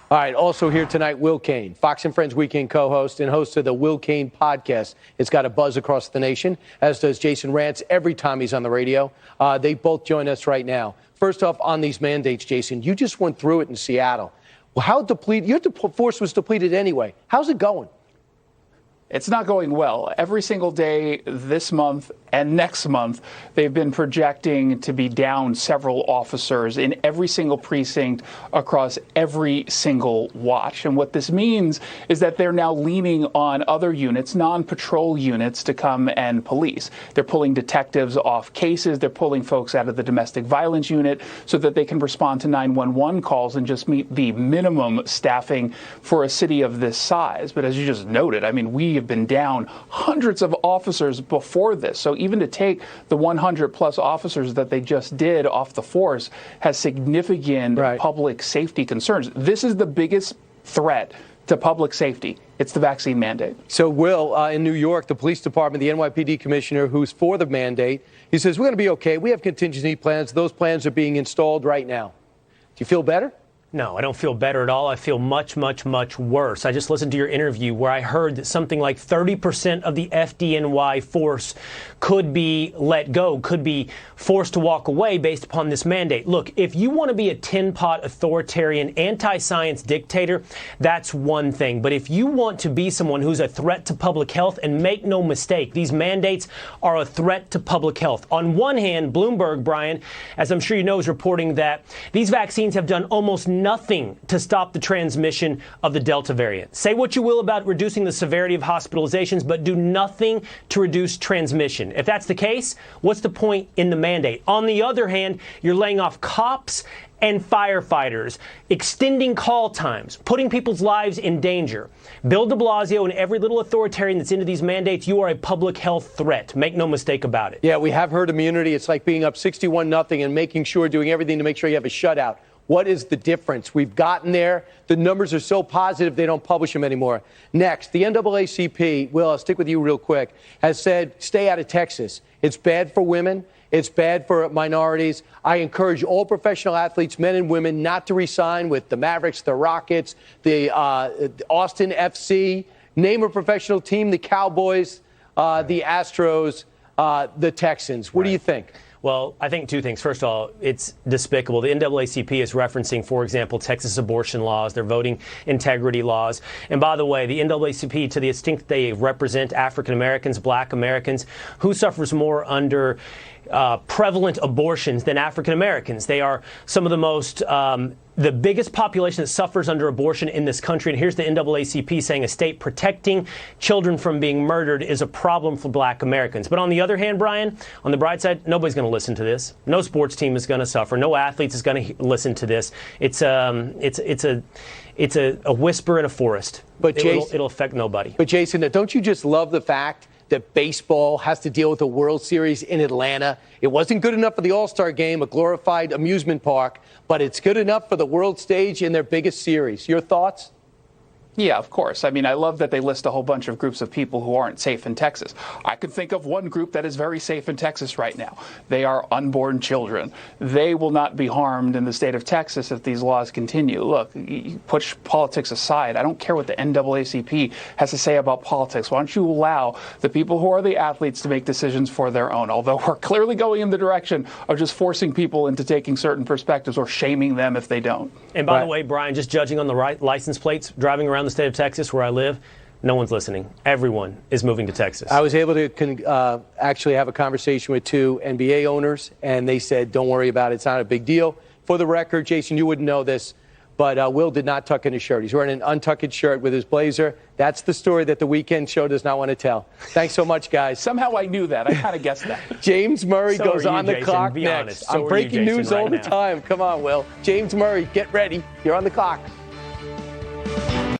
All right, also here tonight, Will Cain, Fox and Friends Weekend co-host and host of the Will Cain podcast. It's got a buzz across the nation, as does Jason Rantz every time he's on the radio. They both join us right now. First off, on these mandates, Jason, you just went through it in Seattle. Well, how depleted? Your force was depleted anyway. How's it going? It's not going well. Every single day this month and next month, they've been projecting to be down several officers in every single precinct across every single watch. And what this means is that they're now leaning on other units, non-patrol units, to come and police. They're pulling detectives off cases. They're pulling folks out of the domestic violence unit so that they can respond to 911 calls and just meet the minimum staffing for a city of this size. But as you just noted, I mean, we have been down hundreds of officers before this. So even to take the 100 plus officers that they just did off the force has significant public safety concerns. This is the biggest threat to public safety. It's the vaccine mandate. So, Will, in New York, the police department, the NYPD commissioner who's for the mandate, he says, we're going to be okay. We have contingency plans. Those plans are being installed right now. Do you feel better? No, I don't feel better at all. I feel much, much, much worse. I just listened to your interview where I heard that something like 30% of the FDNY force could be let go, could be forced to walk away based upon this mandate. Look, if you want to be a tin-pot authoritarian, anti-science dictator, that's one thing. But if you want to be someone who's a threat to public health, and make no mistake, these mandates are a threat to public health. On one hand, Bloomberg, Brian, as I'm sure you know, is reporting that these vaccines have done almost nothing to stop the transmission of the Delta variant. Say what you will about reducing the severity of hospitalizations, but do nothing to reduce transmission. If that's the case, what's the point in the mandate? On the other hand, you're laying off cops and firefighters, extending call times, putting people's lives in danger. Bill de Blasio and every little authoritarian that's into these mandates, you are a public health threat. Make no mistake about it. Yeah, we have herd immunity. It's like being up 61-0 and making sure, doing everything to make sure you have a shutout. What is the difference? We've gotten there. The numbers are so positive they don't publish them anymore. Next, the NAACP, Will, I'll stick with you real quick, has said stay out of Texas. It's bad for women. It's bad for minorities. I encourage all professional athletes, men and women, not to re-sign with the Mavericks, the Rockets, the Austin FC. Name a professional team, the Cowboys, the Astros, the Texans. What do you think? Well, I think two things. First of all, it's despicable. The NAACP is referencing, for example, Texas abortion laws, their voting integrity laws. And by the way, the NAACP, to the extent they represent African Americans, black Americans, who suffers more under prevalent abortions than African Americans? They are some of the most the biggest population that suffers under abortion in this country. And here's the NAACP saying a state protecting children from being murdered is a problem for black Americans. But on the other hand, Brian, on the bright side, nobody's going to listen to this. No sports team is going to suffer. No athlete is going to listen to this. It's a whisper in a forest. But it'll affect nobody. But Jason, don't you just love the fact that baseball has to deal with the World Series in Atlanta? It wasn't good enough for the All-Star game, a glorified amusement park, but it's good enough for the world stage in their biggest series. Your thoughts? Yeah, of course. I mean, I love that they list a whole bunch of groups of people who aren't safe in Texas. I could think of one group that is very safe in Texas right now. They are unborn children. They will not be harmed in the state of Texas if these laws continue. Look, you push politics aside. I don't care what the NAACP has to say about politics. Why don't you allow the people who are the athletes to make decisions for their own? Although we're clearly going in the direction of just forcing people into taking certain perspectives or shaming them if they don't. And by the way, Brian, just judging on the right license plates, driving around the state of Texas where I live, no one's listening. Everyone is moving to Texas. I was able to actually have a conversation with two NBA owners, and they said, don't worry about it. It's not a big deal. For the record, Jason, you wouldn't know this, but Will did not tuck in his shirt. He's wearing an untucked shirt with his blazer. That's the story that the Weekend Show does not want to tell. Thanks so much, guys. Somehow I knew that. I kind of guessed that. James Murray goes on the Jason, clock be next. honest. So I'm breaking news right all the now. time. Come on, Will. James Murray, get ready. You're on the clock.